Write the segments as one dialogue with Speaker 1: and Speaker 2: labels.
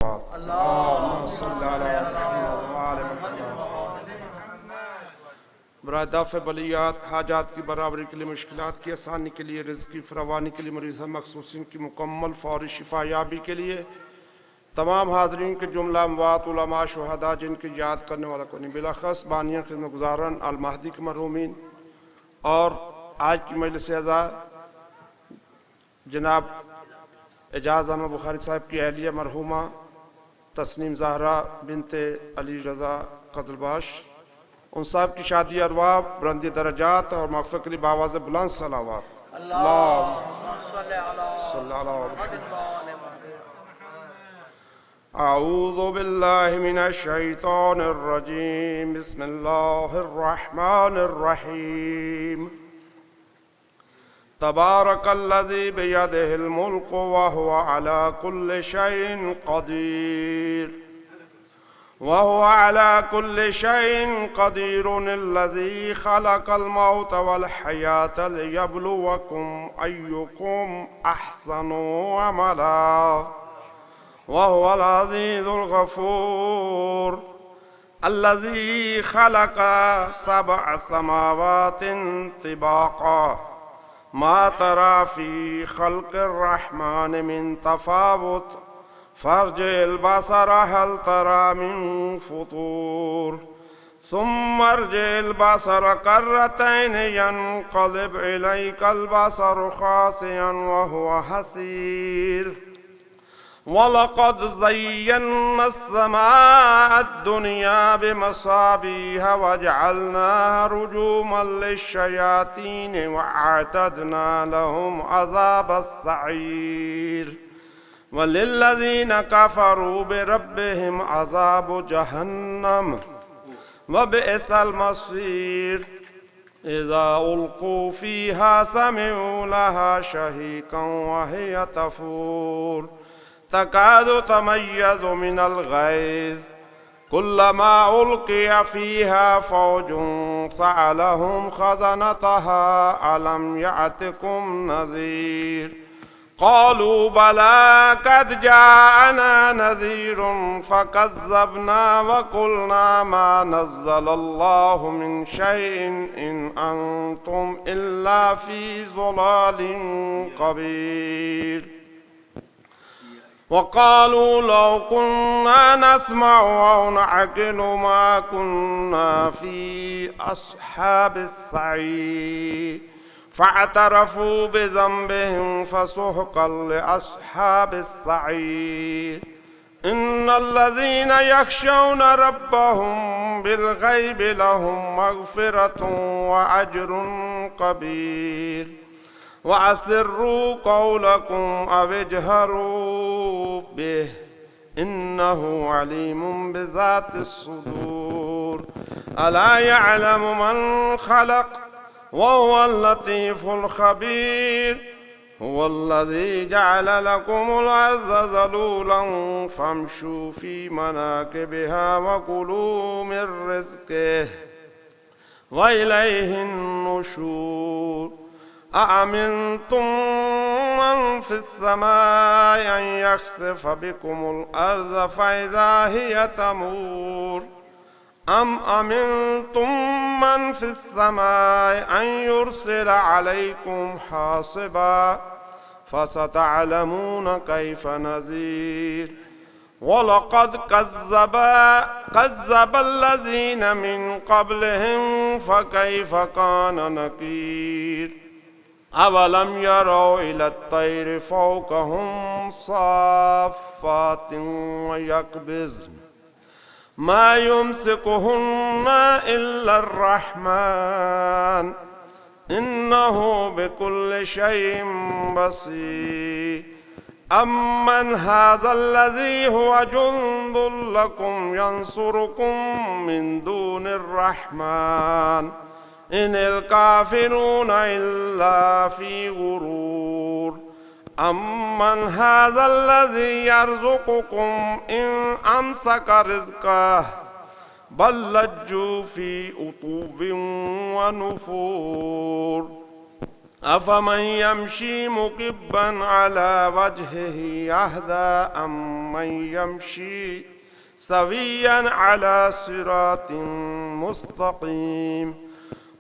Speaker 1: اللهم صل علی محمد وآل محمد۔ برائے دفع بلیات، حاجات کی برابری کے لیے، مشکلات کی آسانی کے لیے، رزق کی فراوانی کے لیے، مریض مخصوصین کی مکمل فوری شفا یابی کے لیے، تمام حاضرین کے جملہ اموات علماء شہداء جن کی یاد کرنے والا کو نہیں، بالاخص بانیان خدمت گزاران المہدی کے مرحومین، اور آج کی مجلس اعزاء جناب اعجاز احمد بخاری صاحب کی اہلیہ مرحومہ تسنیم زہرا بنت علی رضا قزلباش، ان صاحب کی شادی ارواح بلندی درجات اور مغفرت کے لیے بآواز بلند صلوات۔
Speaker 2: اللہم صلی علی
Speaker 1: محمد۔ اعوذ باللہ من الشیطان الرجیم، بسم اللہ الرحمن الرحیم۔ تبارک الذی بیدہ الملک وہو علی کل شیء قدیر وهو على كل شيء قدير الذي خلق الموت والحياة ليبلوكم أيكم أحسن عملا وهو العزيز الغفور الذي خلق 7 سماوات طباقا ما ترى في خلق الرحمن من تفاوت فارجع البصر هل ترى من فطور ثم ارجع البصر كرتين ينقلب إليك البصر خاسئا وهو حسير ولقد زينا السماء الدنيا بمصابيح وجعلناها رجوما للشياطين وأعتدنا لهم عذاب السعير وَلِلَّذِينَ كَفَرُوا بِرَبِّهِمْ عَذَابُ جَهَنَّمَ وَبِئْسَ الْمَصِيرُ إِذَا أُلْقُوا فِيهَا سَمِعُوا لَهَا شَهِيقًا وَهِيَ تَفُورُ تَكَادُ تَمَيَّزُ مِنَ الْغَيْظِ كُلَّمَا أُلْقِيَ فِيهَا فَوْجٌ سَأَلَهُمْ خَزَنَتُهَا أَلَمْ يَأْتِكُمْ نَذِيرٌ قالوا بلى قد جاءنا نذير فكذبنا وقلنا ما نزل الله من شيء إن أنتم إلا في ضلال كبير وقالوا لو كنا نسمع أو نعقل ما كنا في أصحاب السعير فاعترفوا بذنبهم فسحقا لأصحاب السعير إن الذين يخشون ربهم بالغيب لهم مغفرة وأجر كبير وأسروا قولكم أو اجهروا به إنه عليم بذات الصدور ألا يعلم من خلق وهو اللطيف الخبير هو الذي جعل لكم الأرض ذلولا فامشوا في مناكبها وكلوا من رزقه وإليه النشور أأمنتم من في السماء أن يخسف بكم الأرض فإذا هي تمور أم أمنتم من في السماء أن يرسل عليكم حاصبا فستعلمون كيف نذير ولقد كذب الذين من قبلهم فكيف كان نكير أولم يروا إلى الطير فوقهم صافات ويقبضن ما يمسكهن إلا الرحمن إنه بكل شيء بصير أمن هذا الذي هو جند لكم ينصركم من دون الرحمن إن الكافرون إلا في غرور أمن هذا الذي يرزقكم إن أمسك رزقه بل لجوا في عتو ونفور أفمن يمشي مكبا على وجهه أهدى أمن يمشي سويا على صراط مستقيم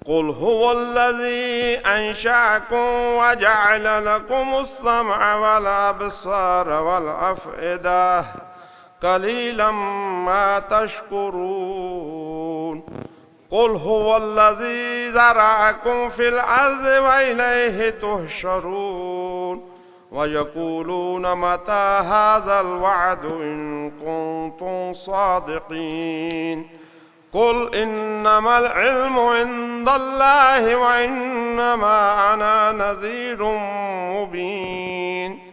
Speaker 1: قل هو الذي أنشأكم وجعل لكم السمع والأبصار والأفئدة قليلا ما تشكرون قل هو الذي زرعكم في الأرض وإليه تحشرون ويقولون متى هذا الوعد إن كنتم صادقين قل إنما العلم عند الله وإنما أنا نذير مبين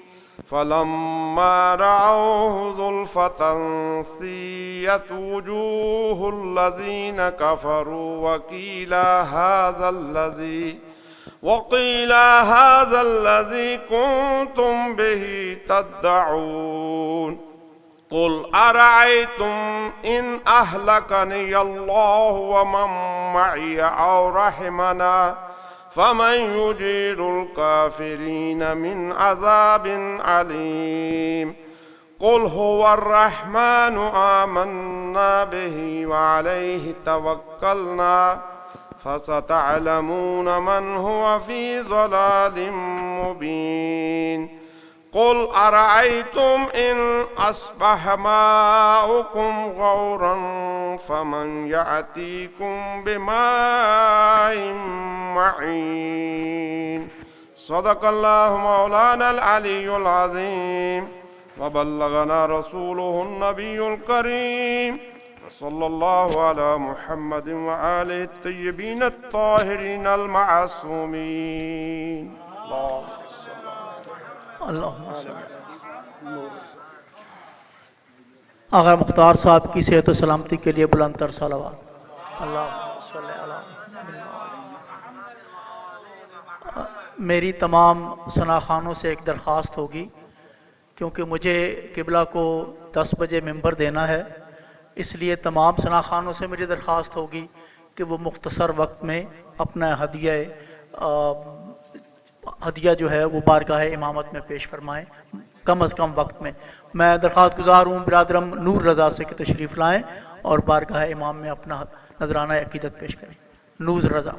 Speaker 1: فلما رأوه زلفة سيئت وجوه الذين كفروا وقيل هذا الذي كنتم به تدعون قل أرأيتم إن أهلكني الله ومن معي أو رحمنا فمن يجير الكافرين من عذاب أليم قل هو الرحمن آمنا به وعليه توكلنا فستعلمون من هو في ضلال مبين قل أرأيتم إن أصبح ماؤكم غورا فمن يأتيكم بماء معين صدق الله مولانا العلي العظيم وبلغنا رسوله النبي الكريم وصلى الله على محمد وآله الطيبين الطاهرين المعصومين
Speaker 2: آغا مختار صاحب کی صحت و سلامتی کے لیے بلند تر صلوات اللہم صلی علی محمد۔ میری تمام ثنا خوانوں سے ایک درخواست ہوگی، کیونکہ مجھے قبلہ کو 10 بجے منبر دینا ہے، اس لیے تمام ثنا خوانوں سے میری درخواست ہوگی کہ وہ مختصر وقت میں اپنا ہدیہ جو ہے وہ بارگاہ امامت میں پیش فرمائیں، کم از کم وقت میں۔ میں درخواست گزار ہوں برادرم نور رضا سے کہ تشریف لائیں اور بارگاہ امام میں اپنا نذرانہ عقیدت پیش کریں۔ نور رضا۔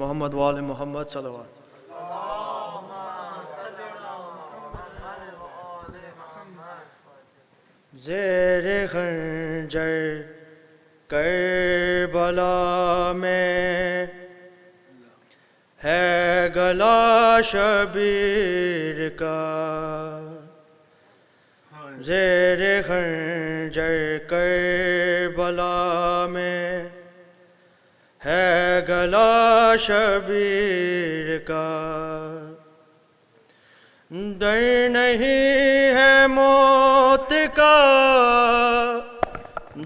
Speaker 3: محمد وآل محمد صلوات۔ زیر خنجر کربلا میں ہے گلا شبیر کا، زیر خنجر کربلا میں ہے گلا شبیر کا، ڈر نہیں ہے موت کا،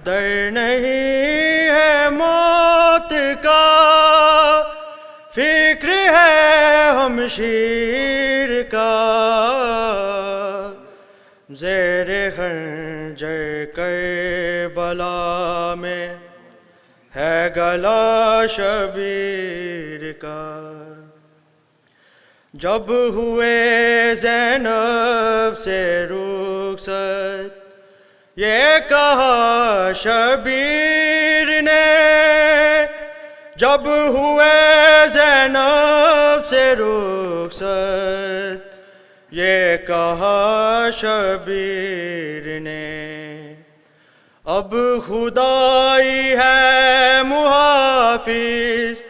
Speaker 3: ڈر نہیں ہے موت کا، فکر ہے ہمشیر کا، زیر خنجر کربلا میں ہے گلا شبیر کا۔ جب ہوئے زینب سے رخصت یہ کہا شبیر نے، جب ہوئے زینب سے رخصت یہ کہا شبیر نے، اب خدائی ہے محافظ،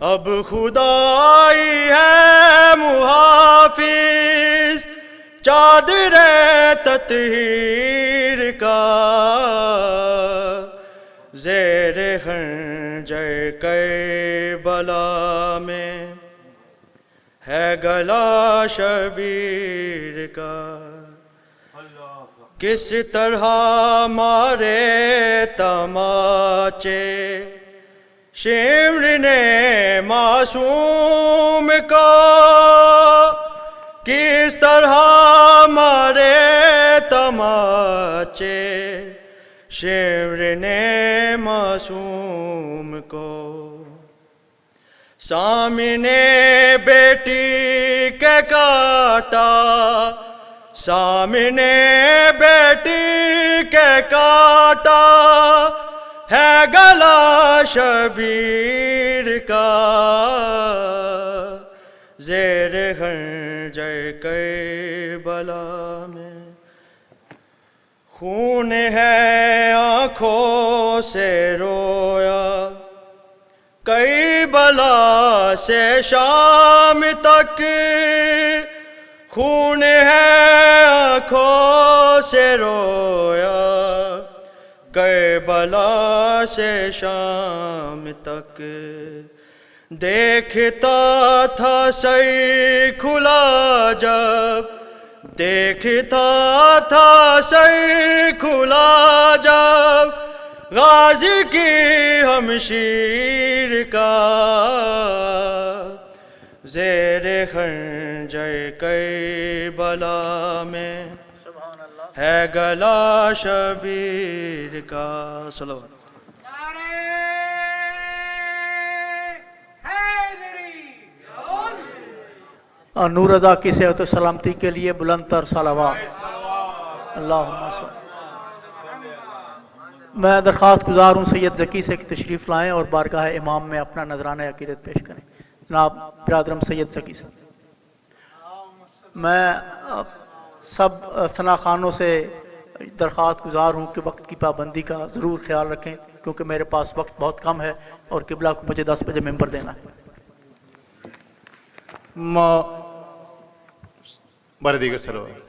Speaker 3: اب خدائی ہے محافظ، چادر تطہیر کا، زیر خنجر کربلا میں ہے گلا شبیر کا۔ کس طرح مارے تماچے شمر نے معصوم کو، کس طرح مارے تماچے بچے شمر نے معصوم کو سامنے بیٹی کے کاٹا سامنے بیٹی کے کاٹا ہے گلا شبیر کا زیر خنجر کربلا میں خون ہے آنکھوں سے رویا کربلا سے شام تک خون ہے آنکھوں سے رویا کربلا سے شام تک دیکھتا تھا سر کھلا جب دیکھتا تھا سر کھلا جب غازی کی ہمشیر کا زیر خنجر کربلا میں ہے گلا شبیر کا صلوات
Speaker 2: نور رضا کی صحت و سلامتی کے لیے بلند تر صلوات اللہم صل۔ میں درخواست گزار ہوں سید ذکی سے کہ تشریف لائیں اور بارگاہ امام میں اپنا نذرانہ عقیدت پیش کریں۔ جناب برادرم سید ذکی سے میں سب ثنا خانوں سے درخواست گزار ہوں کہ وقت کی پابندی کا ضرور خیال رکھیں کیونکہ میرے پاس وقت بہت کم ہے اور قبلہ کو مجھے 10 بجے ممبر دینا ہے۔
Speaker 4: بارے دیگر سلوات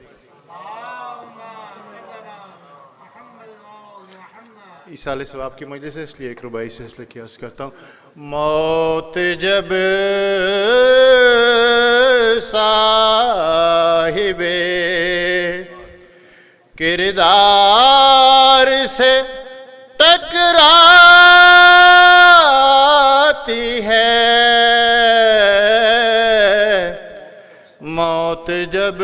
Speaker 4: ایصال ثواب کی مجلس ہے، اس لیے ایک رباعی سے اس لیے کیا عرض کرتا ہوں۔ موت جب صاحب کردار سے ٹکراتی ہے، موت جب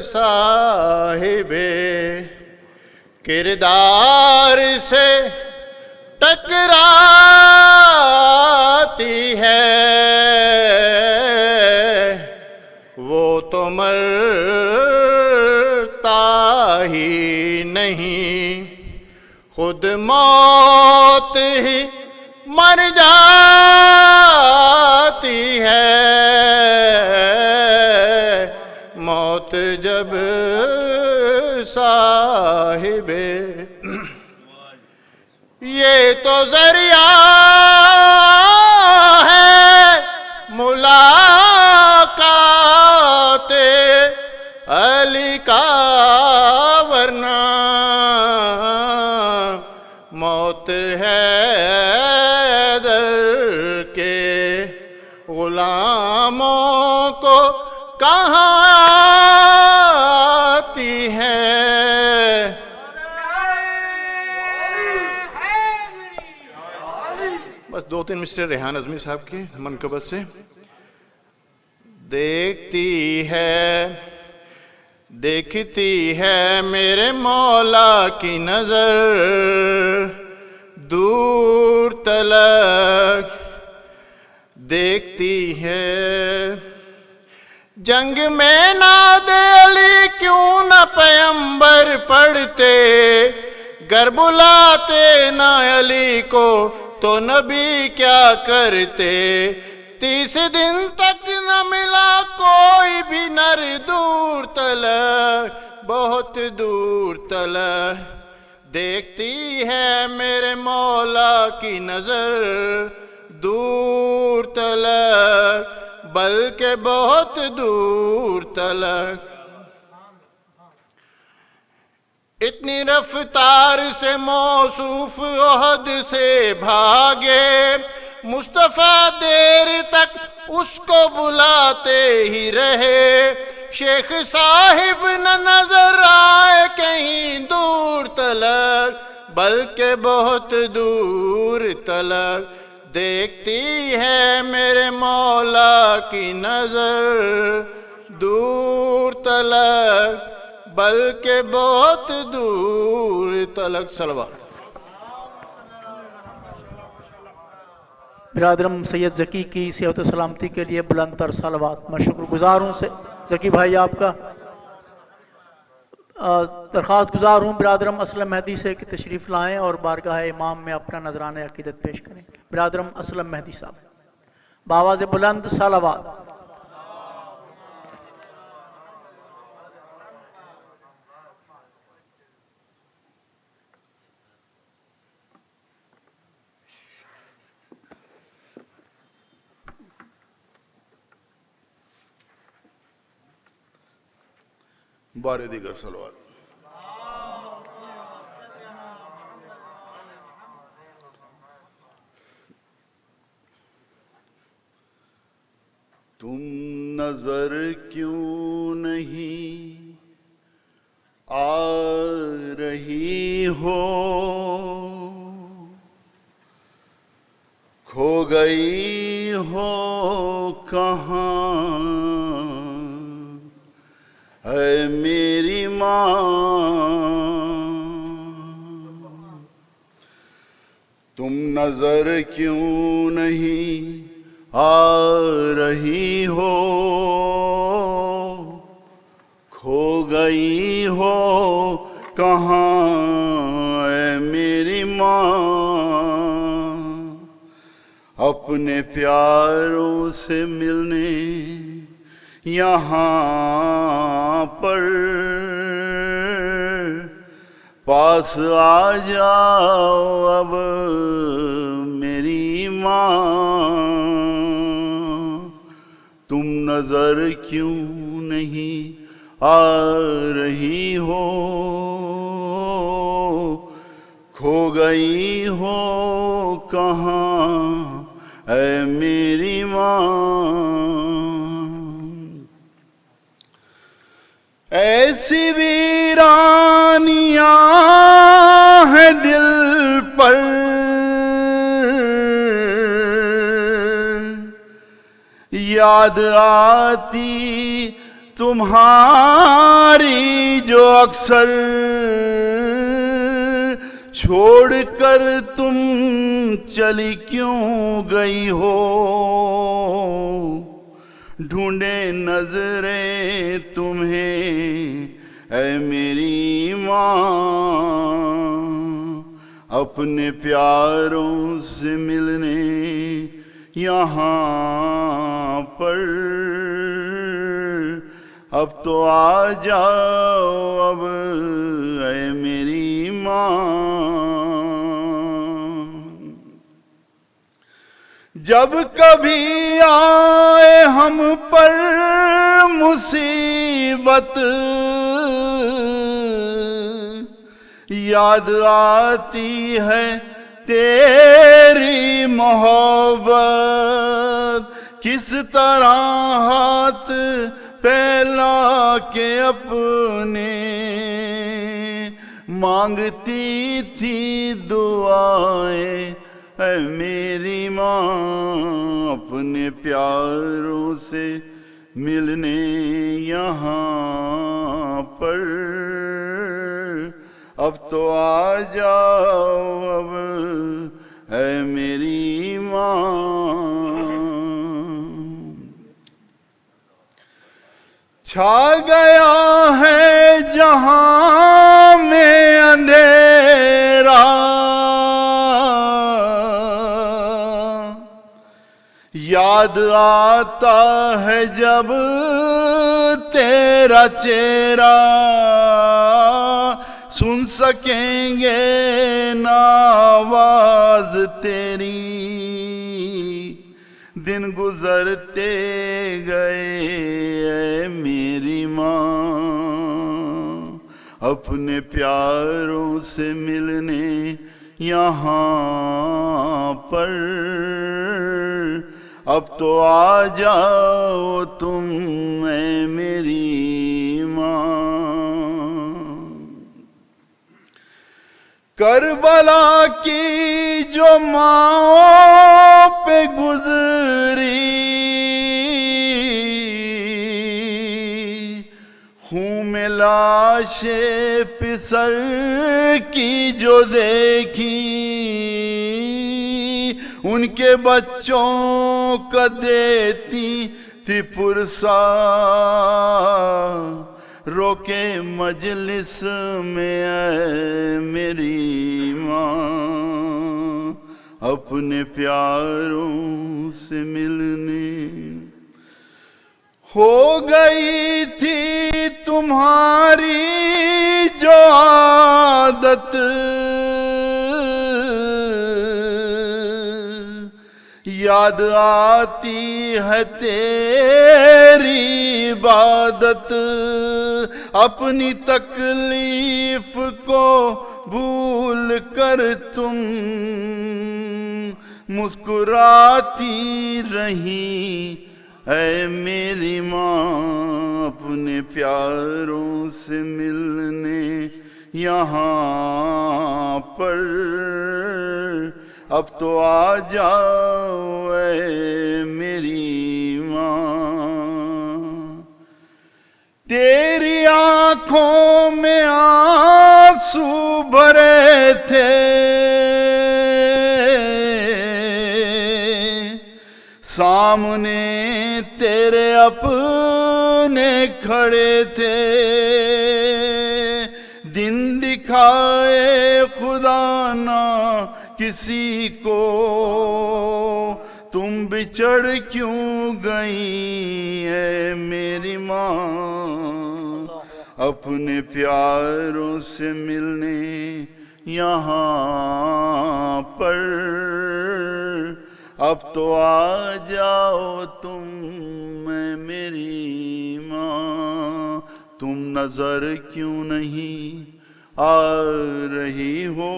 Speaker 4: صاحب کردار سے ٹکراتی ہے، وہ تو مرتا ہی نہیں، خود موت ہی مر جاتی ہے، موت جب صاحب یہ تو ذریعہ ہے ملاقات علی کا، ورنہ موت ہے در کے غلاموں کو کہاں آتی ہے۔ بس 2-3 مصرے ریحان اعظمی صاحب کی منقبت سے۔ دیکھتی ہے میرے مولا کی نظر دور تلک، دیکھتی ہے جنگ میں ناد علی کیوں نہ پیمبر پڑھتے، گر بلاتے نہ علی کو تو نبی کیا کرتے، 30 دن تک نہ ملا کوئی بھی نر دور تلک، بہت دور تلک، دیکھتی ہے میرے مولا کی نظر دور تلک، بلکہ بہت دور تلک، اتنی رفتار سے موصوف احد سے بھاگے، مصطفیٰ دیر تک اس کو بلاتے ہی رہے، شیخ صاحب نہ نظر آئے کہیں دور تلک، بلکہ بہت دور تلک، دیکھتی ہے میرے مولا کی نظر دور تلک، بلکہ بہت دور تلک صلوات.
Speaker 2: برادرم سید ذکی کی صحت و سلامتی کے لیے بلند تر صلوات. میں شکر گزار ہوں ذکی بھائی آپ کا. درخواست گزار ہوں برادرم اسلم مہدی سے کہ تشریف لائیں اور بارگاہ امام میں اپنا نذرانہ عقیدت پیش کریں. برادرم اسلم مہدی صاحب بآواز بلند صلوات.
Speaker 1: بار دیگر صلوات.
Speaker 5: تم نظر کیوں نہیں آ رہی ہو، کھو گئی ہو کہاں اے میری ماں. تم نظر کیوں نہیں آ رہی ہو، کھو گئی ہو کہاں اے میری ماں. اپنے پیاروں سے ملنے یہاں پر پاس آ جاؤ اب میری ماں. تم نظر کیوں نہیں آ رہی ہو، کھو گئی ہو کہاں اے میری ماں. ایسی ویرانیاں ہیں دل پر، یاد آتی تمہاری جو اکثر، چھوڑ کر تم چلی کیوں گئی ہو. ڈھونڈے نظریں تمہیں اے میری ماں. اپنے پیاروں سے ملنے یہاں پر اب تو آ جاؤ اب اے میری ماں. جب کبھی آئے ہم پر مصیبت، یاد آتی ہے تیری محبت. کس طرح ہاتھ پھیلا کے اپنے مانگتی تھی دعائیں اے میری ماں. اپنے پیاروں سے ملنے یہاں پر اب تو آ جاؤ اب اے میری ماں. چھا گیا ہے جہاں میں اندھیرا، یاد آتا ہے جب تیرا چہرہ. سن سکیں گے نا آواز تیری، دن گزرتے گئے اے میری ماں. اپنے پیاروں سے ملنے یہاں پر اب تو آ جاؤ تم اے میری ماں. کربلا کی جو ماں پہ گزری، خون میں لاش لاش پسر کی جو دیکھی ان کے بچوں کا دیتی تھی پرسا روکے مجلس میں اے میری ماں اپنے پیاروں سے ملنے ہو گئی تھی تمہاری جو عادت یاد آتی ہے تیری عبادت اپنی تکلیف کو بھول کر تم مسکراتی رہی اے میری ماں اپنے پیاروں سے ملنے یہاں پر اب تو آ جاؤ اے میری ماں تیری آنکھوں میں آنسو بھرے تھے سامنے تیرے اپنے کھڑے تھے دن دکھائے خدا نہ کسی کو تم بچھڑ کیوں گئی اے میری ماں اپنے پیاروں سے ملنے یہاں پر اب تو آ جاؤ تم اے میری ماں تم نظر کیوں نہیں آ رہی ہو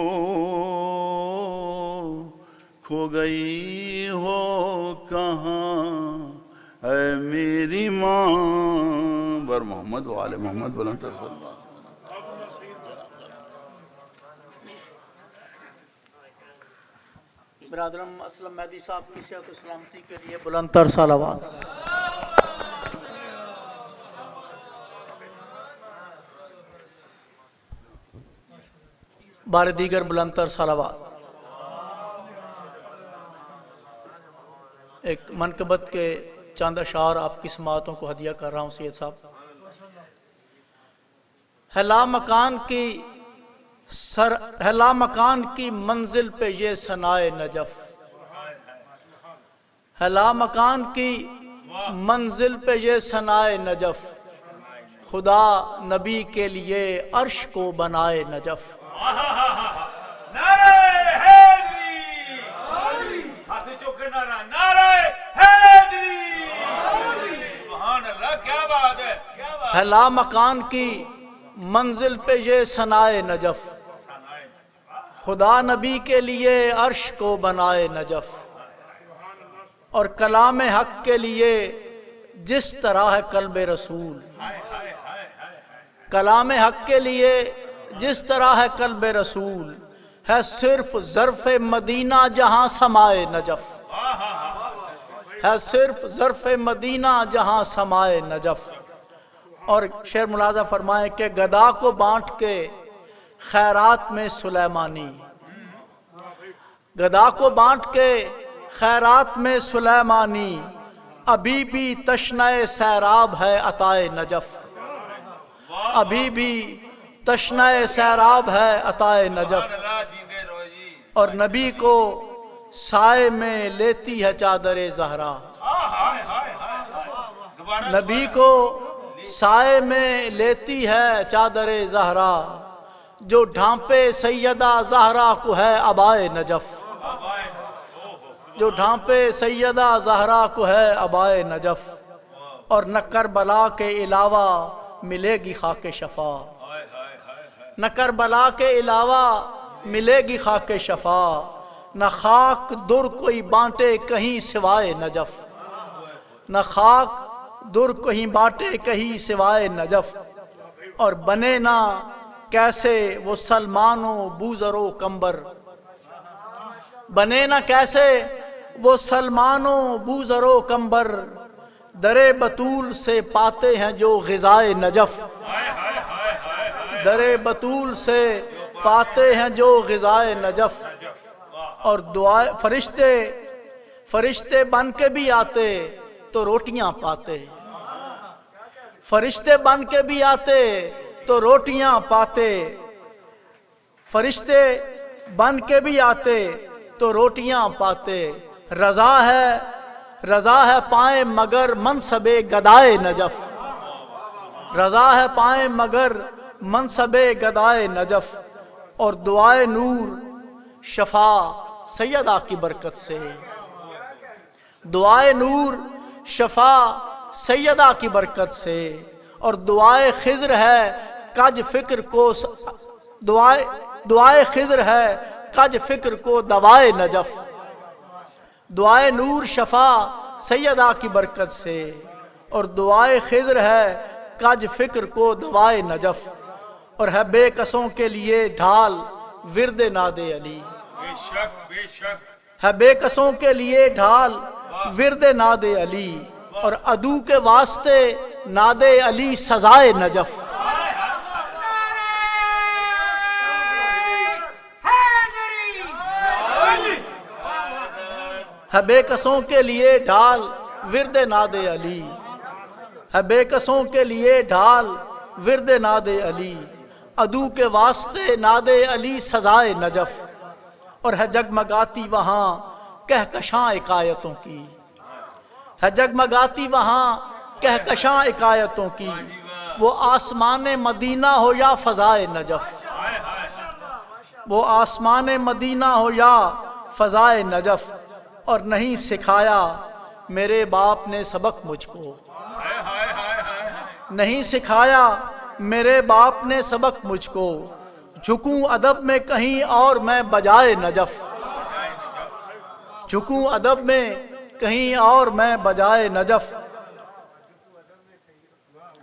Speaker 5: کھو گئی ہو کہاں اے میری ماں بر محمد و آل محمد بلند تر صلی اللہ
Speaker 2: برادرم اسلم مہدی صاحب کی صحت و سلامتی کے لیے بلند تر صلوات بار دیگر بلند تر صلوات ایک منقبت کے چند اشعار آپ کی سماعتوں کو ہدیہ کر رہا ہوں سید صاحب ہے لا مکان کی منزل پہ یہ ثنائے نجف ہے لا مکان کی منزل پہ یہ ثنائے نجف خدا نبی کے لیے عرش کو بنائے نجف ہے لا مکان کی منزل پہ یہ ثنائے نجف خدا نبی کے لیے عرش کو بنائے نجف اور کلام حق کے لیے جس طرح ہے قلب رسول کلام حق کے لیے جس طرح ہے قلب رسول ہے صرف ظرف مدینہ جہاں سمائے نجف ہے صرف ظرف مدینہ جہاں سمائے نجف اور شعر ملاحظہ فرمائیں کہ گدا کو بانٹ کے خیرات میں سلیمانی گدا کو بانٹ کے خیرات میں سلیمانی ابھی بھی تشنہ سیراب ہے عطائے نجف ابھی بھی تشنہ سیراب ہے عطائے نجف اور نبی کو سائے میں لیتی ہے چادر زہرا نبی کو سائے میں لیتی ہے چادر زہرا جو ڈھانپے سیدہ زہرا کو ہے عبائے نجف جو ڈھانپے سیدہ زہرا کو ہے عبائے نجف اور نہ کربلا کے علاوہ ملے گی خاک شفا نہ کربلا کے علاوہ ملے گی خاک شفا نہ خاک در کوئی بانٹے کہیں سوائے نجف نہ خاک در کہیں بانٹے کہیں سوائے نجف اور بنے نہ کیسے وہ سلمان و بوذر و کمبر بنے نہ کیسے وہ سلمان و بوذر و کمبر در بطول سے پاتے ہیں جو غذائے نجف در بطول سے پاتے ہیں جو غذائے نجف، اور دعائے فرشتے بن کے بھی آتے تو روٹیاں پاتے، فرشتے بن کے بھی آتے تو روٹیاں پاتے، فرشتے بن کے بھی آتے تو روٹیاں پاتے، رضا ہے پائیں مگر منصب گدائے نجف، رضا ہے پائیں مگر منصب گدائے نجف، اور دعائے نور شفا سیدہ کی برکت سے، دعائے نور شفا سیدہ کی برکت سے، اور دعائے خضر ہے کج فکر کو دعائے خضر ہے کج فکر کو دوائے نجف، دعائے نور شفا سیدہ کی برکت سے، اور دعائے خضر ہے کج فکر کو دوائے نجف، اور ہے بے کسوں کے لیے ڈھال ورد ناد علی، ہے بے کسوں کے لیے ڈھال ورد ناد علی، اور عدو کے واسطے ناد علی سزائے نجف، ہے بے کسوں کے لیے ڈھال ورد ناد علی، ہے بے کسوں کے لیے ڈھال ورد ناد علی، عدو کے واسطے ناد علی سزائے نجف، اور ہے جگمگاتی وہاں کہکشاں عکایتوں کی، ہے جگمگاتی وہاں کہکشاں عکایتوں کی، وہ آسمان مدینہ ہو یا فضائے نجف، وہ آسمان مدینہ ہو یا فضائے نجف، اور نہیں سکھایا میرے باپ نے سبق مجھ کو، نہیں سکھایا میرے باپ نے سبق مجھ کو، جھکوں ادب میں کہیں اور میں بجائے نجف، جھکوں ادب میں کہیں اور میں بجائے نجف،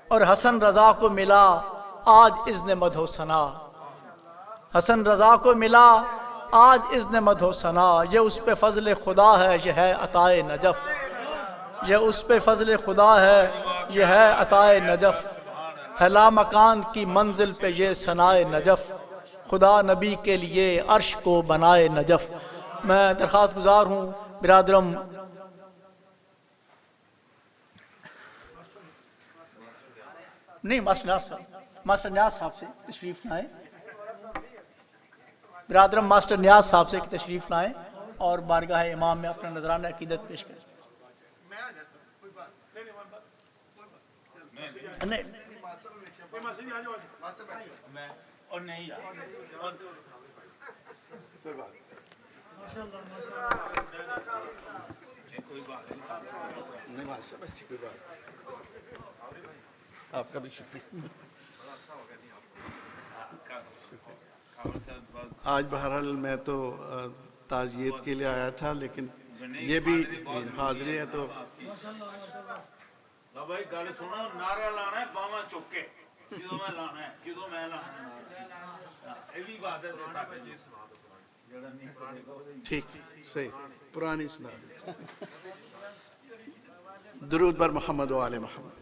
Speaker 2: اور حسن رضا کو ملا آج اذن مدح و ثنا، حسن رضا کو ملا آج اذن مدح و ثنا، یہ اس پہ فضل خدا ہے یہ ہے عطائے نجف، یہ اس پہ فضل خدا ہے یہ ہے عطائے نجف، ہے لامکان کی منزل پہ یہ ثنائے نجف، خدا نبی کے لیے عرش کو بنائے نجف۔ میں درخواست گزار ہوں برادرم نہیں ماسٹر نیاز صاحب سے تشریف لائیں، برادرم ماسٹر نیاز صاحب سے تشریف لائیں اور بارگاہ امام میں اپنا نذرانہ عقیدت پیش کریں۔
Speaker 5: آپ کا بھی شکریہ۔ آج بہرحال میں تو تعزیت کے لیے آیا تھا، لیکن یہ بھی حاضری ہے تو
Speaker 6: بھائی گل سنو، نعرہ لانا ہے باواں چک کے، جدوں میں لانا ہے، جدوں میں لانا ہے، یہ بھی بات ہے ساڈے جی سنا دو جڑا نہیں پڑھے گا
Speaker 5: ٹھیک صحیح پرانی سنا دیں۔ درود بر محمد و آل محمد۔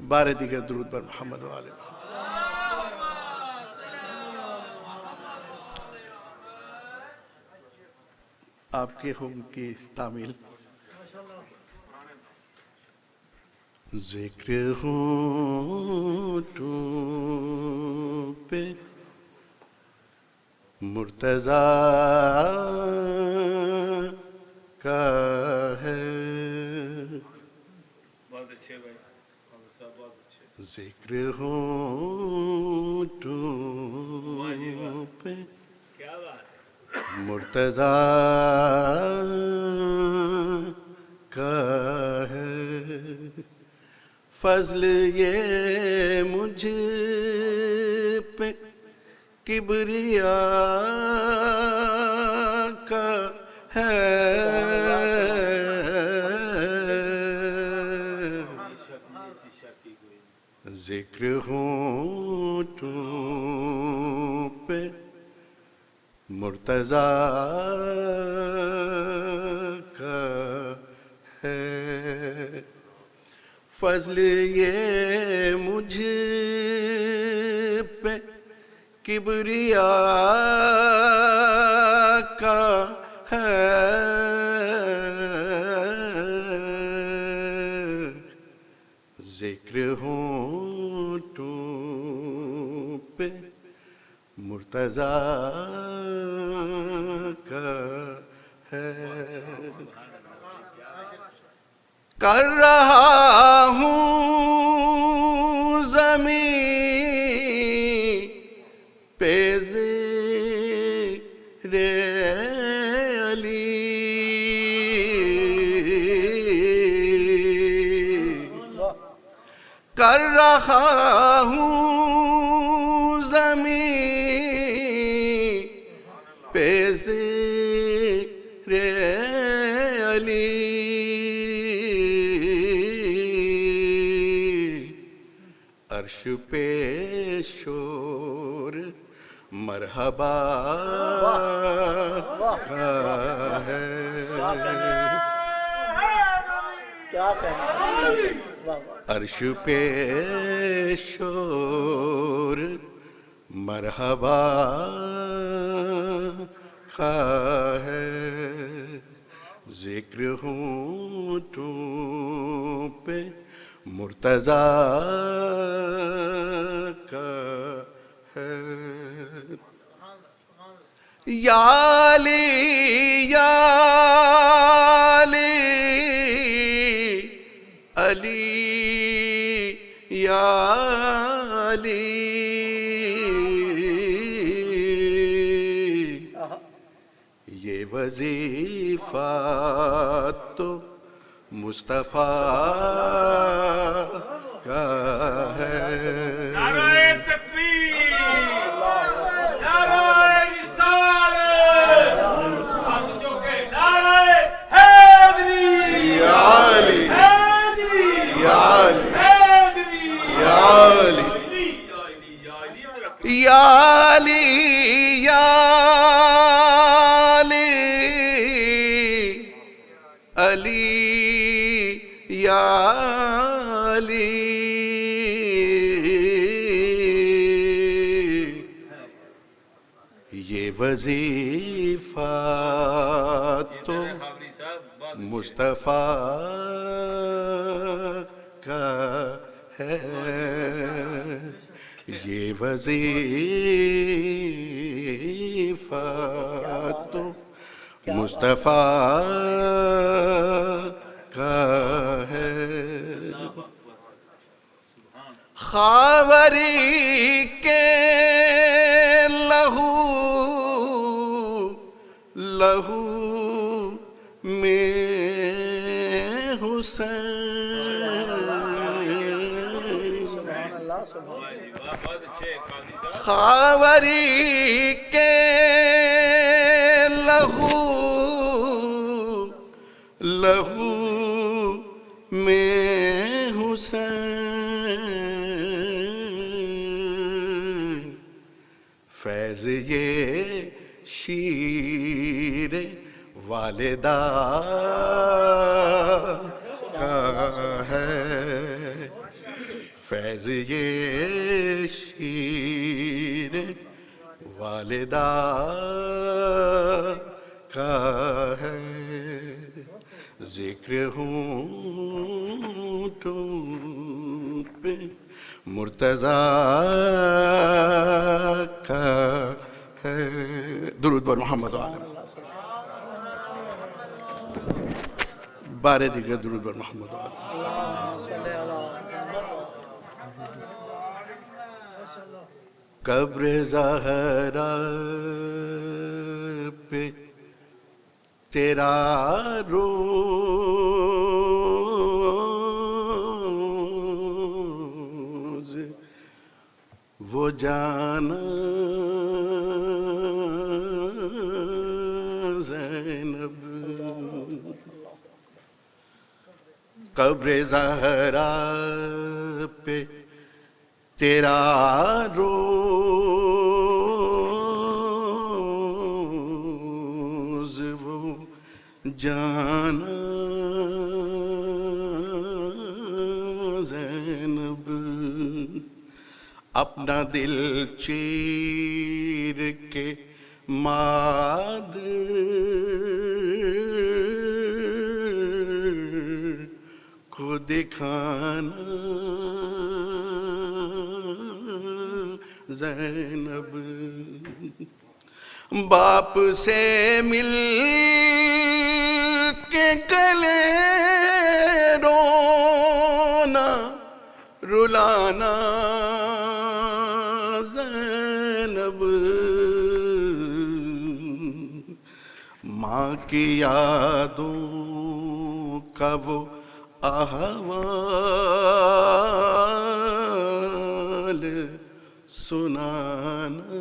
Speaker 5: بار دیگر درود بر محمد و آل محمد۔ آپ کے حکم کی تعمیل۔ ذکر ہونٹوں پہ مرتضیٰ کا ہے،
Speaker 6: بہت اچھے بھائی صاحب، بہت اچھے۔
Speaker 5: ذکر ہونٹوں پہ
Speaker 6: کیا بات ہے،
Speaker 5: مرتضیٰ کا ہے، فضل یہ مجھ پہ کبریا کا ہے، ذکر ہونٹوں پہ مرتضیٰ کا ہے، فضل یہ مجھ پہ کبریا کا ہے، ذکر ہونٹوں پہ مرتضیٰ کا ہے۔ کر رہا ہوں زمین پہ ذکر علی، کر رہا ہوں زمین پہ ذکر علی، عرش پہ شور مرحبا کا ہے،
Speaker 2: کیا کہنا ہے؟
Speaker 5: عرش پہ شور مرحبا کا ہے، ذکر ہونٹوں پہ مرتضیٰ کا ہے۔ یا علی یا علی علی یا علی، یہ وظیفہ تو مصطفیٰ کا ہے۔
Speaker 6: نعرہ تکبیر، نعرہ رسالت، ہاتھ چوکے، نعرہ حیدری،
Speaker 5: یا علی
Speaker 6: حیدری،
Speaker 5: یا علی
Speaker 6: حیدری،
Speaker 5: یا علی یا علی یا علی یا علی، یہ وظیفہ تو مصطفیٰ کا ہے، یہ وظیفہ تو مصطفیٰ کا ہے۔ خاوری کے لہو لہو میں حسین، خاوری کے لہو لہو میں حسین، فیض یہ شیر والدہ کا ہے، فیض یہ شیر والدہ کا ہے، ذکر ہونٹوں پہ مرتضیٰ کا ہے۔ درود بر محمد و آل محمد، بارے دیگر درود بر محمد و آل محمد۔ قبر زہرا پہ تیرا روز وہ جانا زینب، قبر زہرا پہ تیرا روز وہ جانا اپنا دل چیر کے مادر کو دکھانا زینب، باپ سے مل کے گلے رونا رلانا زینب، ماں کی یادوں کا وہ احوال سنانا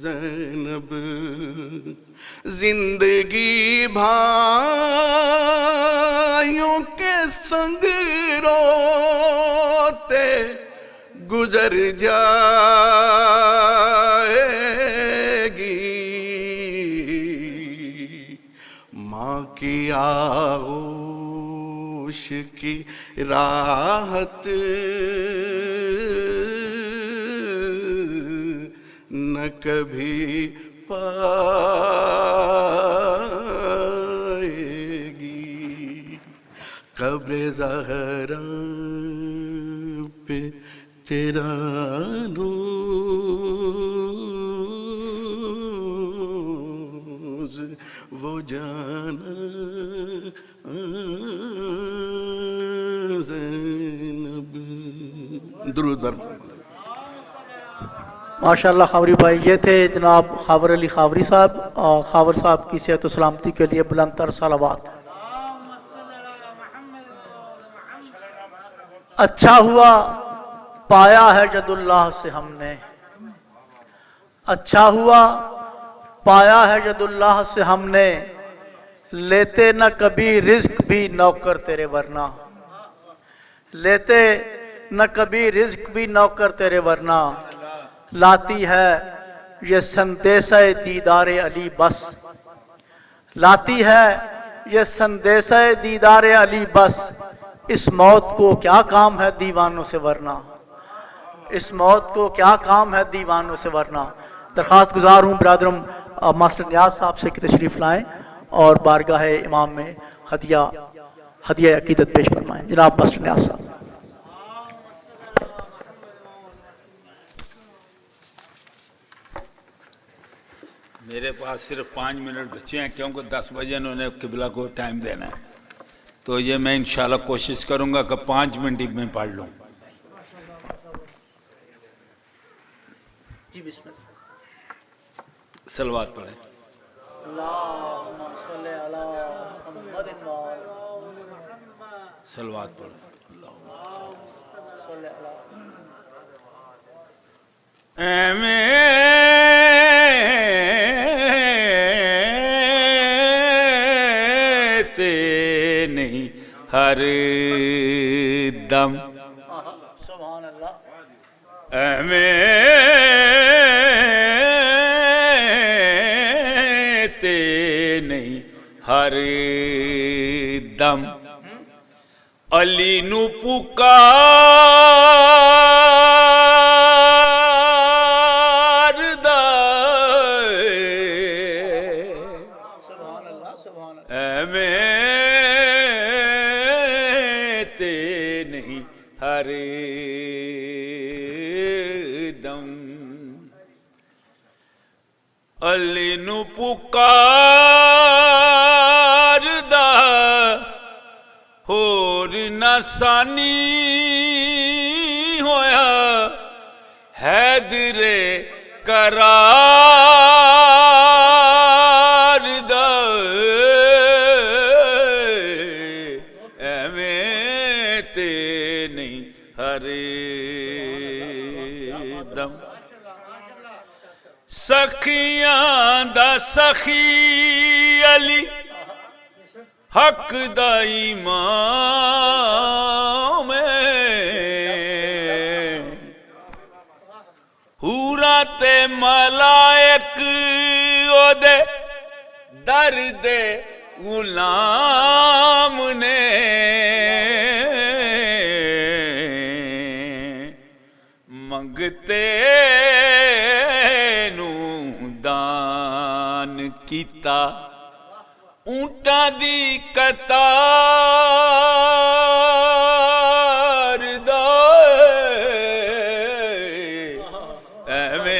Speaker 5: زینب، زندگی بھائیوں کے سنگ روتے گزر جائے گی، ماں کی آغوش کی راحت نہ کبھی پائے گی، قبر زہرا پہ تیرا روز وہ جانا زینب۔ درود بر
Speaker 2: ماشاءاللہ خاوری بھائی، یہ تھے جناب خاور علی خاوری صاحب، اور خاور صاحب کی صحت و سلامتی کے لیے بلند تر صلوات۔ اچھا ہوا پایا ہے جد اللہ سے ہم نے، اچھا ہوا پایا ہے جد اللہ سے ہم نے، لیتے نہ کبھی رزق بھی نوکر تیرے ورنہ، لیتے نہ کبھی رزق بھی نوکر تیرے ورنہ، لاتی ہے یہ سندیسہ دیدار علی بس، لاتی ہے یہ سندیسہ دیدار علی بس، اس موت کو کیا کام ہے دیوانوں سے ورنہ، اس موت کو کیا کام ہے دیوانوں سے ورنہ۔ درخواست گزار ہوں برادرم ماسٹر نیاز صاحب سے کہ تشریف لائیں اور بارگاہ امام میں ہدیہ عقیدت پیش فرمائیں۔ جناب ماسٹر نیاز صاحب۔
Speaker 6: میرے پاس صرف 5 منٹ بچے ہیں کیونکہ 10 بجے انہوں نے قبلہ کو ٹائم دینا ہے، تو یہ میں انشاءاللہ کوشش کروں گا کہ 5 منٹ ہی میں پڑھ لوں۔
Speaker 2: جی بسم اللہ۔
Speaker 6: صلوات پڑھیں۔
Speaker 2: اللہم صلی علی محمد
Speaker 6: صلوات پڑھیں۔
Speaker 2: صلی علی
Speaker 6: نہیں ہر دم
Speaker 2: سبحان اللہ،
Speaker 6: نہیں ہر دم علی نو پکار دا
Speaker 2: سبحان اللہ، سبحان اللہ،
Speaker 6: نہیں ہر دم علی نو پکار دا ہور نہ سانی ہویا حیدر قرار دا ایویں تے نہیں ہر دم سخیاں دا سخی علی حق دا امام حورا تے ملائک او دے در دے غلام نے ਕੀਤਾ ਊਂਟਾਂ ਦੀ ਕਤਾਰ ਦਾ ਐਵੇਂ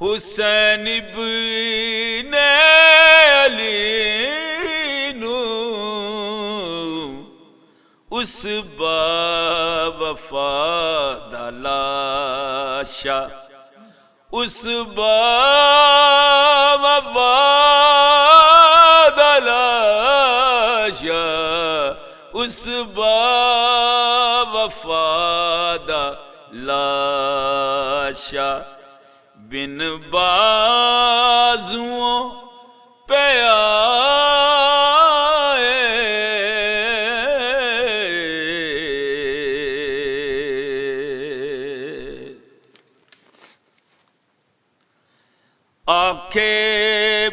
Speaker 6: حسین ابن علی نو اس با وفا دا لاشا اس با وفا دا لاشا اس با وفا دا لاشا بن بازوں پہ آئے آنکھے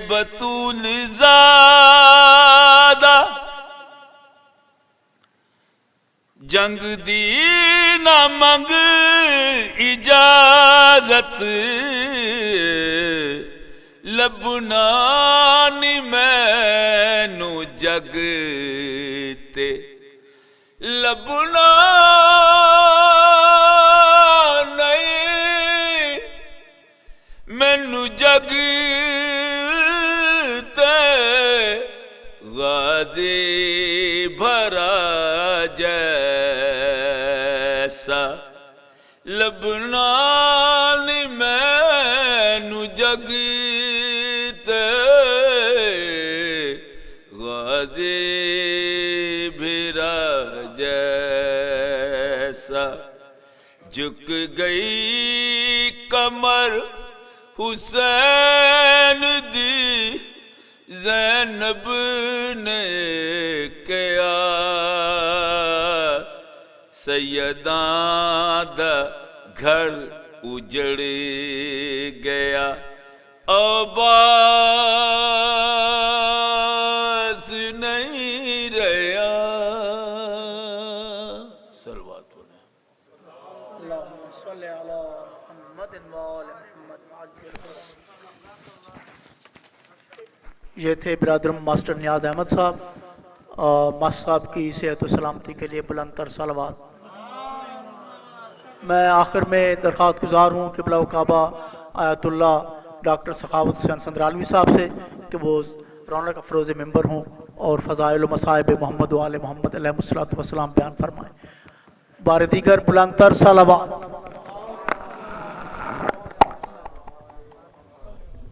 Speaker 6: بطول زادہ جنگ دی نہ منگ اجازت لبنا نی مینو جگ تے لبنا نہیں مینو جگ تے غازی بھرا جیسا لبنا نی مینو جگ تے غازی بھرا جیسا جھک گئی کمر حسین دی زینب نے کیا سیداں دا گھر اجڑ گیا عباس نہیں رہا صلوات پڑھیں
Speaker 2: اللہم صلی علی محمد وآل محمد عجل یہ تھے برادر ماسٹر نیاز احمد صاحب ماسٹر صاحب کی صحت و سلامتی کے لیے بلند تر صلوات. میں آخر میں درخواست گزار ہوں قبلہ و کعبہ آیت اللہ ڈاکٹر سخاوت حسین سندرالوی صاحب سے کہ وہ رونق افروز ممبر ہوں اور فضائل و مصائب محمد و آل محمد علیہ الصلوۃ والسلام بیان فرمائیں. بار دیگر بلند تر صلوات.